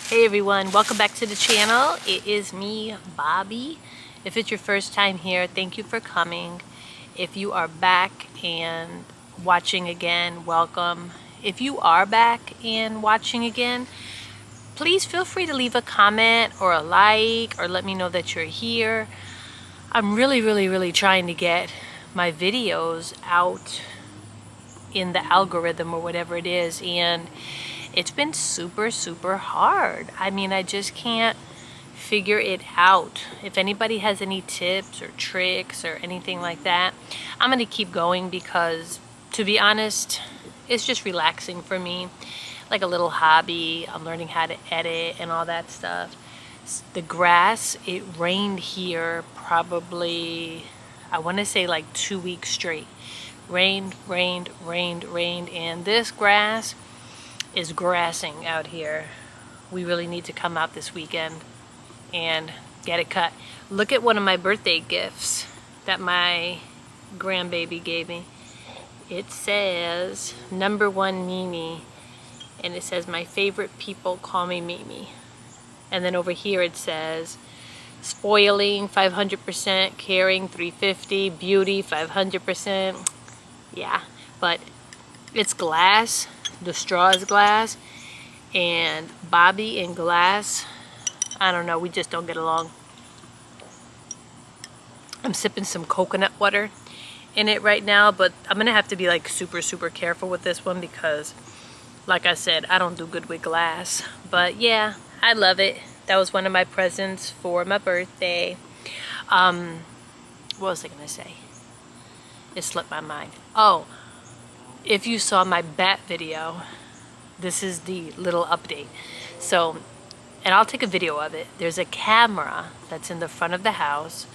Hey everyone, welcome back to the channel. It is me, Bobby. If it's your first time here, thank you for coming. If you are back and watching again, welcome. If you are back and watching again, please feel free to leave a comment or a like or let me know that you're here. I'm really trying to get my videos out in the algorithm or whatever it is, and it's been super hard. I mean, I just can't figure it out. If anybody has any tips or tricks or anything like that, I'm gonna keep going because, to be honest, it's just relaxing for me, like a little hobby. I'm learning how to edit and all that stuff. The grass, it rained here probably, I want to say like 2 weeks straight. Rained, and this grass is grassing out here. We really need to come out this weekend and get it cut. Look at one of my birthday gifts that my grandbaby gave me. It says #1 Mimi, and it says my favorite people call me Mimi. And then over here it says spoiling 500%, caring 350, beauty 500%. Yeah, but it's glass. The straw is glass, and Bobby and glass, I don't know, we just don't get along. I'm sipping some coconut water in it right now, but I'm gonna have to be like super careful with this one because, like I said, I don't do good with glass. But yeah, I love it. That was one of my presents for my birthday. What was I gonna say? It slipped my mind. Oh, if you saw my bat video, this is the little update. So, and I'll take a video of it. There's a camera that's in the front of the house,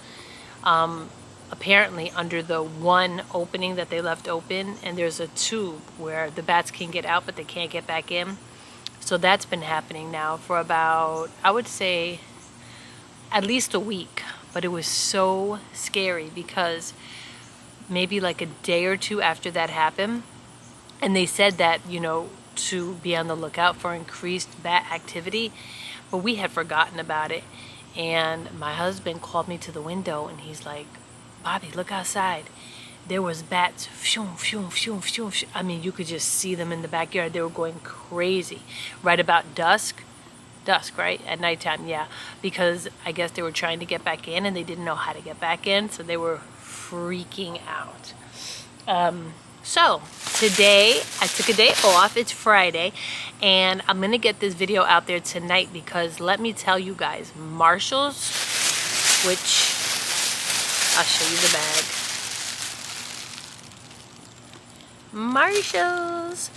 apparently under the one opening that they left open, and there's a tube where the bats can get out but they can't get back in. So that's been happening now for about, I would say, at least a week. But it was so scary because maybe like a day or two after that happened, and they said that, you know, to be on the lookout for increased bat activity, but we had forgotten about it. And my husband called me to the window and he's like, Bobby, look outside. There was bats. I mean, you could just see them in the backyard. They were going crazy right about dusk, right? At nighttime, yeah, because I guess they were trying to get back in and they didn't know how to get back in, so they were freaking out. So today I took a day off. It's Friday, and I'm gonna get this video out there tonight because let me tell you guys, Marshall's, which I'll show you the bag. Marshall's.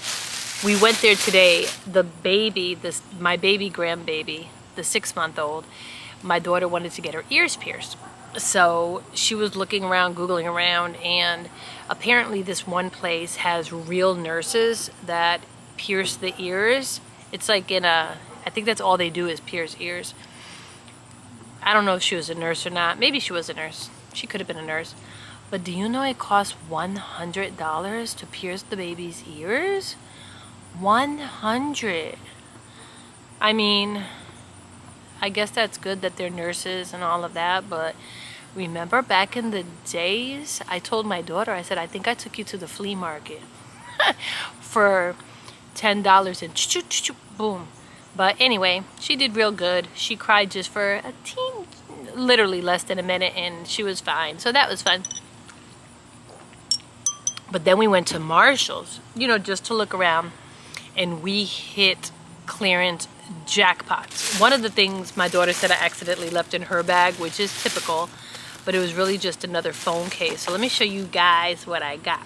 We went there today. The baby, my baby grandbaby, the 6-month-old, my daughter wanted to get her ears pierced. So she was looking around, Googling around, and apparently this one place has real nurses that pierce the ears. It's like I think that's all they do is pierce ears. I don't know if she was a nurse or not. Maybe she was a nurse. She could have been a nurse. But do you know it costs $100 to pierce the baby's ears? 100. I mean, I guess that's good that they're nurses and all of that, but remember back in the days, I told my daughter, I said, I think I took you to the flea market for $10 and boom. But anyway, she did real good. She cried just for literally less than a minute, and she was fine. So that was fun. But then we went to Marshall's, you know, just to look around, and we hit clearance jackpots. One of the things my daughter said I accidentally left in her bag, which is typical, but it was really just another phone case. So let me show you guys what I got.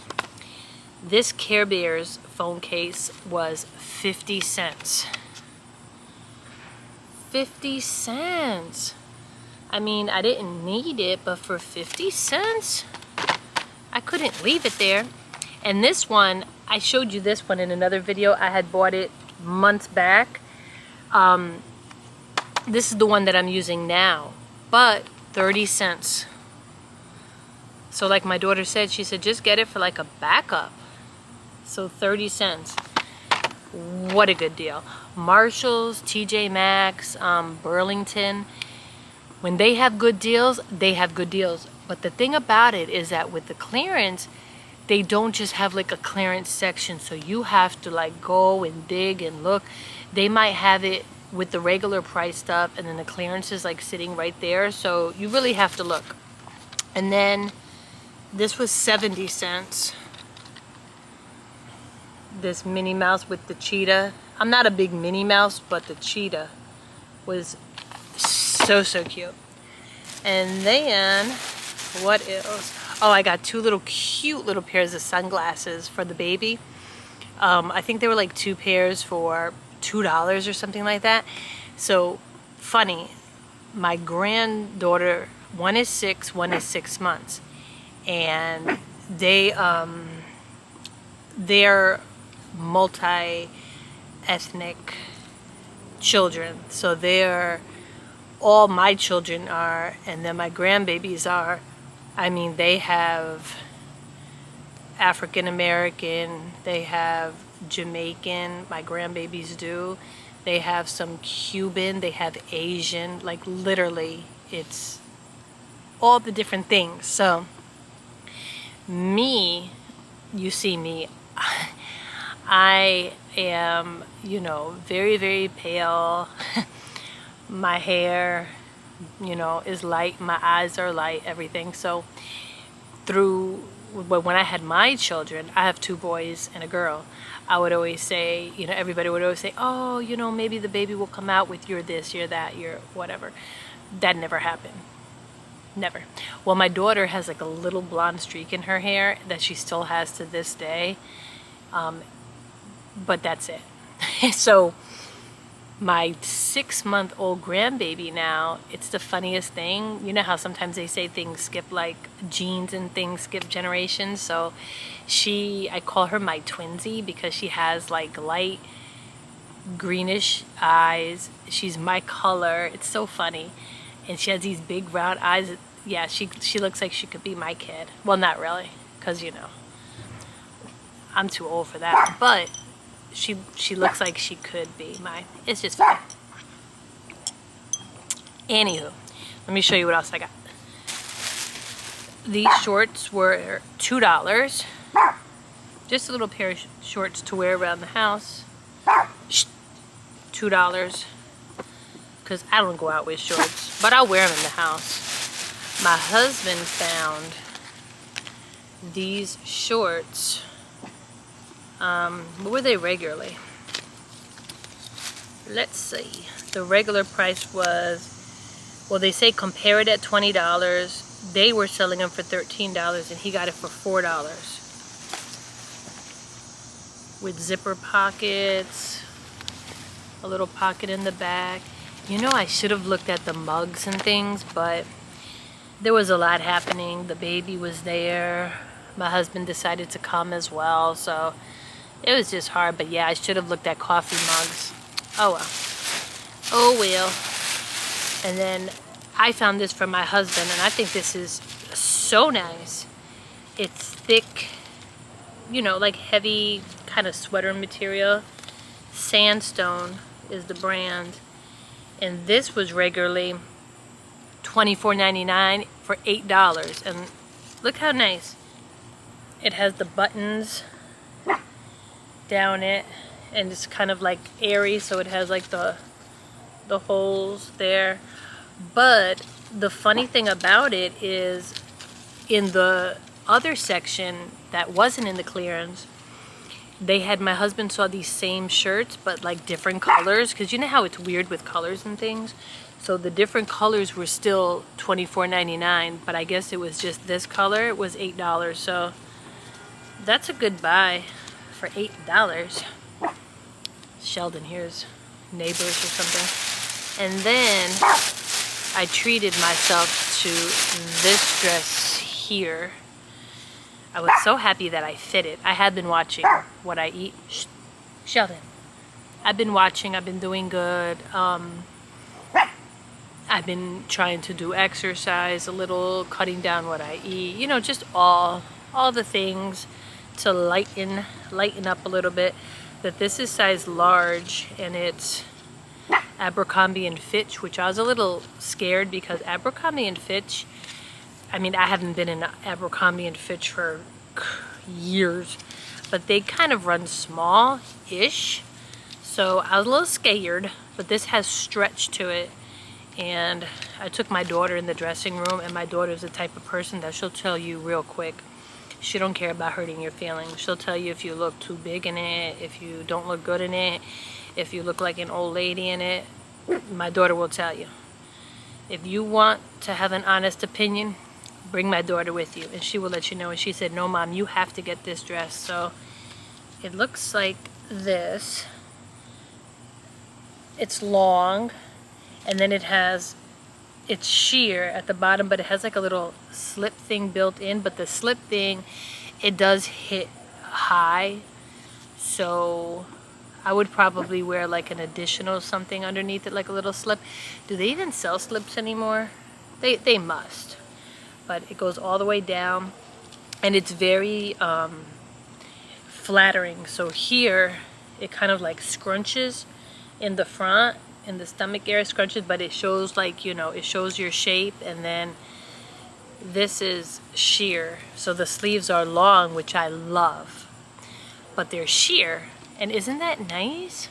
This Care Bears phone case was 50 cents. 50 cents. I mean, I didn't need it, but for 50 cents, I couldn't leave it there. And this one, I showed you this one in another video. I had bought it months back. This is the one that I'm using now, but 30 cents. So like my daughter said, she said, just get it for like a backup. So 30 cents. What a good deal. Marshalls, TJ Maxx, Burlington, when they have good deals, they have good deals. But the thing about it is that with the clearance, they don't just have like a clearance section, so you have to like go and dig and look. They might have it with the regular price stuff, and then the clearance is like sitting right there, so you really have to look. And then this was 70 cents. This Minnie Mouse with the cheetah. I'm not a big Minnie Mouse, but the cheetah was so cute. And then what else? Oh, I got two cute little pairs of sunglasses for the baby. I think they were like 2 pairs for $2 or something like that. So funny, my granddaughter, one is 6, one is 6 months, and they're multi-ethnic children. So they're all my children are, and then my grandbabies are. I mean, they have African American, they have Jamaican, my grandbabies do. They have some Cuban, they have Asian, like literally it's all the different things. So me, you see me, I am, you know, very pale. My hair, you know, is light. My eyes are light, everything. So when I had my children, I have 2 boys and a girl. I would always say, you know, everybody would always say, oh, you know, maybe the baby will come out with you're this, you're that, you're whatever. That never happened. Never. Well, my daughter has like a little blonde streak in her hair that she still has to this day. But that's it. So my 6-month-old grandbaby now, it's the funniest thing. You know how sometimes they say things skip, like genes and things skip generations. So I call her my twinsy because she has like light greenish eyes. She's my color. It's so funny. And she has these big round eyes. Yeah, she looks like she could be my kid. Well, not really, because you know, I'm too old for that. But she looks like she could be mine. It's just funny. Anywho, let me show you what else I got. These shorts were $2. Just a little pair of shorts to wear around the house. $2. Because I don't go out with shorts, but I'll wear them in the house. My husband found these shorts. What were they regularly? Let's see. The regular price was, well, they say compare it at $20. They were selling them for $13, and he got it for $4. With zipper pockets, a little pocket in the back. You know, I should have looked at the mugs and things, but there was a lot happening. The baby was there. My husband decided to come as well, so it was just hard. But yeah, I should have looked at coffee mugs. Oh well. Oh well. And then I found this for my husband, and I think this is so nice. It's thick, you know, like heavy kind of sweater material. Sandstone is the brand. And this was regularly $24.99 for $8. And look how nice. It has the buttons down it, and it's kind of like airy, so it has like the holes there. But the funny thing about it is, in the other section that wasn't in the clearance, they had, my husband saw these same shirts but like different colors, because you know how it's weird with colors and things. So the different colors were still $24.99, but I guess it was just this color. It was $8. So that's a good buy for $8. Sheldon here's neighbors or something. And then I treated myself to this dress here. I was so happy that I fit it. I had been watching what I eat. Shh, Sheldon. I've been watching. I've been doing good. I've been trying to do exercise a little, cutting down what I eat. You know, just all the things to lighten up a little bit. that this is size large, and it's Abercrombie and Fitch, which I was a little scared because Abercrombie and Fitch, I mean, I haven't been in Abercrombie and Fitch for years, but they kind of run small-ish. So I was a little scared, but this has stretch to it. And I took my daughter in the dressing room, and my daughter's the type of person that she'll tell you real quick. She don't care about hurting your feelings. She'll tell you if you look too big in it, if you don't look good in it, if you look like an old lady in it. My daughter will tell you. If you want to have an honest opinion, bring my daughter with you, and she will let you know. And she said, no, Mom, you have to get this dress. So it looks like this. It's long, and then it's sheer at the bottom, but it has like a little slip thing built in. But the slip thing, it does hit high, so I would probably wear like an additional something underneath it, like a little slip. Do they even sell slips anymore? They must. But it goes all the way down, and it's very flattering. So here it kind of like scrunches in the front, in the stomach area, scrunches, but it shows, like, you know, it shows your shape. And then this is sheer, so the sleeves are long, which I love, but they're sheer. And isn't that nice?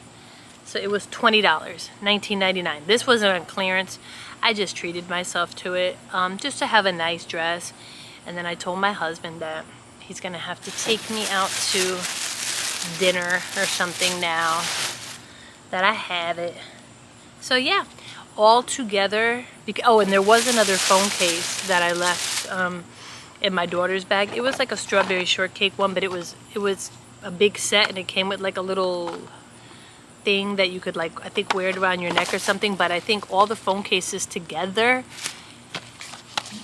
So it was $20, $19.99. This wasn't on clearance. I just treated myself to it, just to have a nice dress. And then I told my husband that he's gonna have to take me out to dinner or something now that I have it. So yeah, all together. Oh, and there was another phone case that I left in my daughter's bag. It was like a strawberry shortcake one, but it was a big set, and it came with like a little thing that you could, like, I think, wear it around your neck or something. But I think all the phone cases together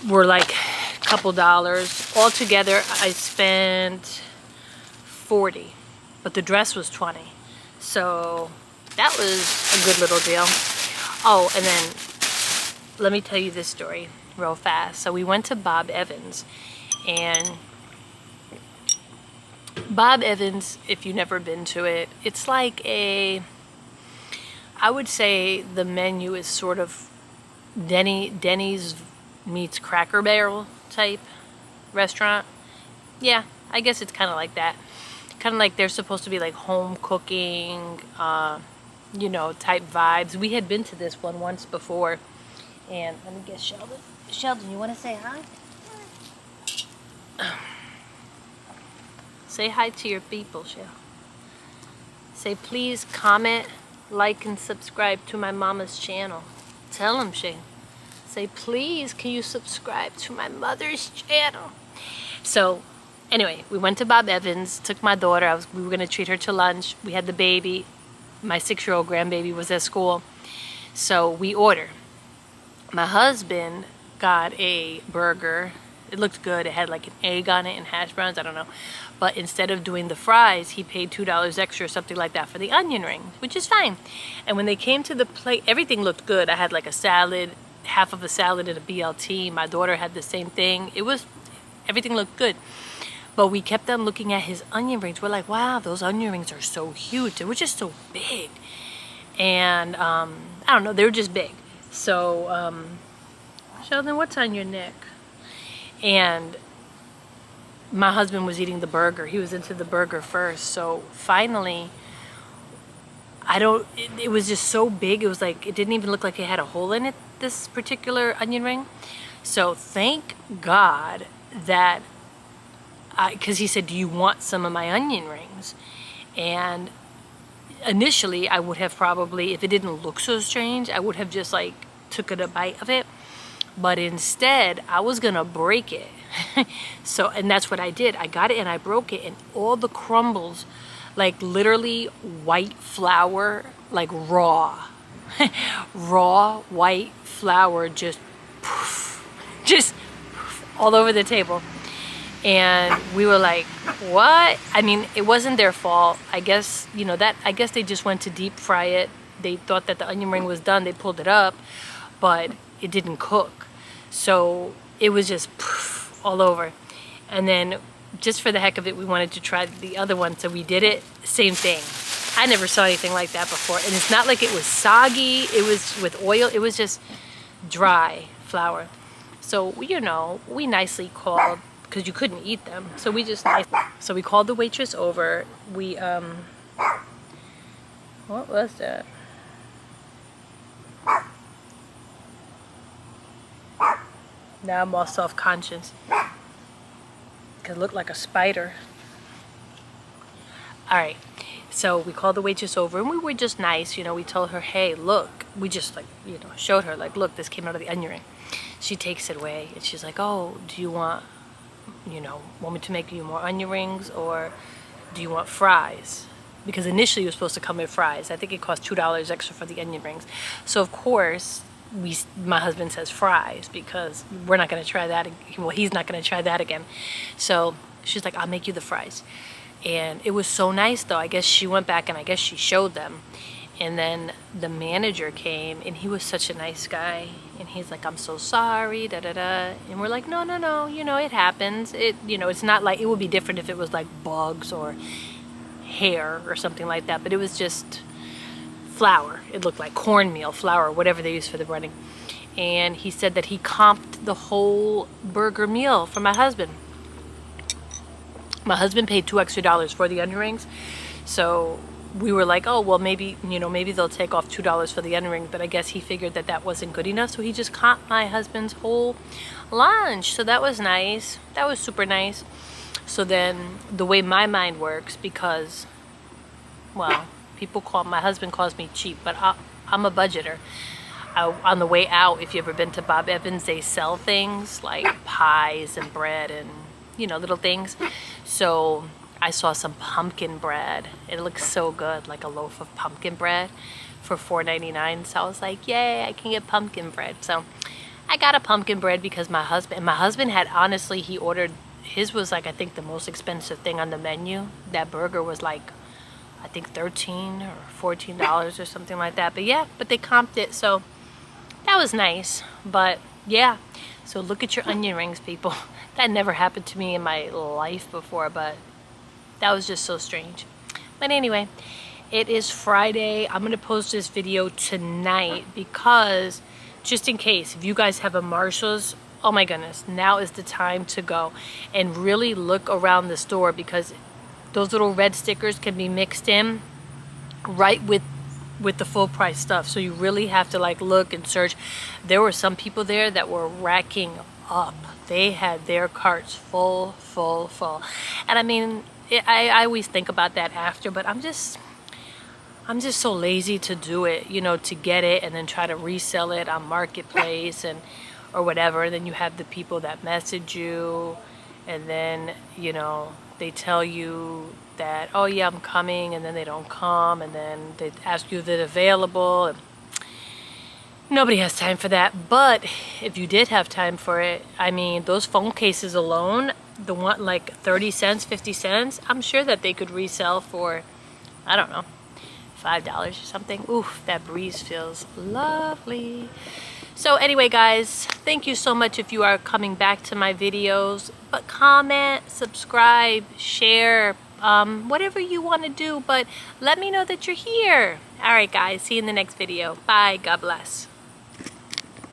were like a couple dollars. All together I spent $40, but the dress was $20. So that was a good little deal. Oh, and then let me tell you this story real fast. So we went to Bob Evans, and Bob Evans, if you've never been to it, it's like I would say the menu is sort of Denny's meets Cracker Barrel type restaurant. Yeah, I guess it's kind of like that. Kind of like they're supposed to be like home cooking, you know, type vibes. We had been to this one once before, and let me get Sheldon. Sheldon, you want to say hi? Say hi to your people, Sheldon. Say please comment, like, and subscribe to my mama's channel. Tell him, Shay. Say please, can you subscribe to my mother's channel? So anyway, we went to Bob Evans, took my daughter. We were going to treat her to lunch. We had the baby. My 6-year-old grandbaby was at school. So we ordered. My husband got a burger. It looked good. It had like an egg on it and hash browns. I don't know. But instead of doing the fries, he paid $2 extra or something like that for the onion rings, which is fine. And when they came to the plate, everything looked good. I had like a salad, half of a salad and a BLT. My daughter had the same thing. Everything looked good. But we kept on looking at his onion rings. We're like, wow, those onion rings are so huge. They were just so big. And I don't know, they were just big. So, Sheldon, what's on your neck? And my husband was eating the burger. He was into the burger first. So finally, it was just so big. It was like, it didn't even look like it had a hole in it, this particular onion ring. So thank God that, because he said, do you want some of my onion rings? And initially I would have probably, if it didn't look so strange, I would have just like took a bite of it. But instead I was gonna break it. So, and that's what I did. I got it and I broke it, and all the crumbles, like literally white flour, like raw raw white flour, just poof, all over the table. And we were like, what? I mean, it wasn't their fault. I guess, you know, I guess they just went to deep fry it. They thought that the onion ring was done. They pulled it up, but it didn't cook. So it was just poof, all over. And then just for the heck of it, we wanted to try the other one. So we did it, same thing. I never saw anything like that before. And it's not like it was soggy. It was with oil. It was just dry flour. So, you know, we nicely called, because you couldn't eat them. So we just, so we called the waitress over. We, what was that? Now I'm all self-conscious. It looked like a spider. All right. So we called the waitress over and we were just nice. You know, we told her, hey, look. We just like, you know, showed her like, look, this came out of the onion ring. She takes it away and she's like, oh, do you want, you know, want me to make you more onion rings or do you want fries? Because initially it was supposed to come with fries. I think it cost $2 extra for the onion rings. So of course, my husband says fries because we're not going to try that. Well, he's not going to try that again. So she's like, I'll make you the fries. And it was so nice though. I guess she went back and I guess she showed them. And then the manager came and he was such a nice guy. And he's like, I'm so sorry, da da da. And we're like, no, no, no, you know, it happens. It, you know, it's not like, it would be different if it was like bugs or hair or something like that. But it was just flour. It looked like cornmeal, flour, whatever they use for the breading. And he said that he comped the whole burger meal for my husband. My husband paid $2 extra for the onion rings. So we were like, oh, well, maybe, you know, maybe they'll take off $2 for the onion ring. But I guess he figured that that wasn't good enough. So he just comped my husband's whole lunch. So that was nice. That was super nice. So then the way my mind works, because, well, my husband calls me cheap, but I'm a budgeter. On the way out, if you've ever been to Bob Evans, they sell things like pies and bread and, you know, little things. So I saw some pumpkin bread. It looks so good, like a loaf of pumpkin bread for $4.99. So I was like, yay, I can get pumpkin bread. So I got a pumpkin bread because my husband had, honestly, he ordered, his was like, I think the most expensive thing on the menu. That burger was like, I think $13 or $14 or something like that. But yeah, but they comped it, so that was nice. But yeah, so look at your onion rings, people. That never happened to me in my life before, but that was just so strange. But anyway, it is Friday. I'm gonna post this video tonight because just in case, if you guys have a Marshall's, oh my goodness, now is the time to go and really look around the store because those little red stickers can be mixed in right with the full price stuff. So you really have to like look and search. There were some people there that were racking up. They had their carts full. And I mean, I always think about that after, but I'm just so lazy to do it, you know, to get it and then try to resell it on Marketplace and or whatever. And then you have the people that message you and then, you know, they tell you that, oh yeah, I'm coming, and then they don't come, and then they ask you if they're available. And nobody has time for that. But if you did have time for it, I mean, those phone cases alone, the one like 30 cents, 50 cents, I'm sure that they could resell for, I don't know, $5 or something. Oof, that breeze feels lovely. So anyway, guys, thank you so much if you are coming back to my videos. But comment, subscribe, share, whatever you want to do. But let me know that you're here. All right, guys, see you in the next video. Bye. God bless.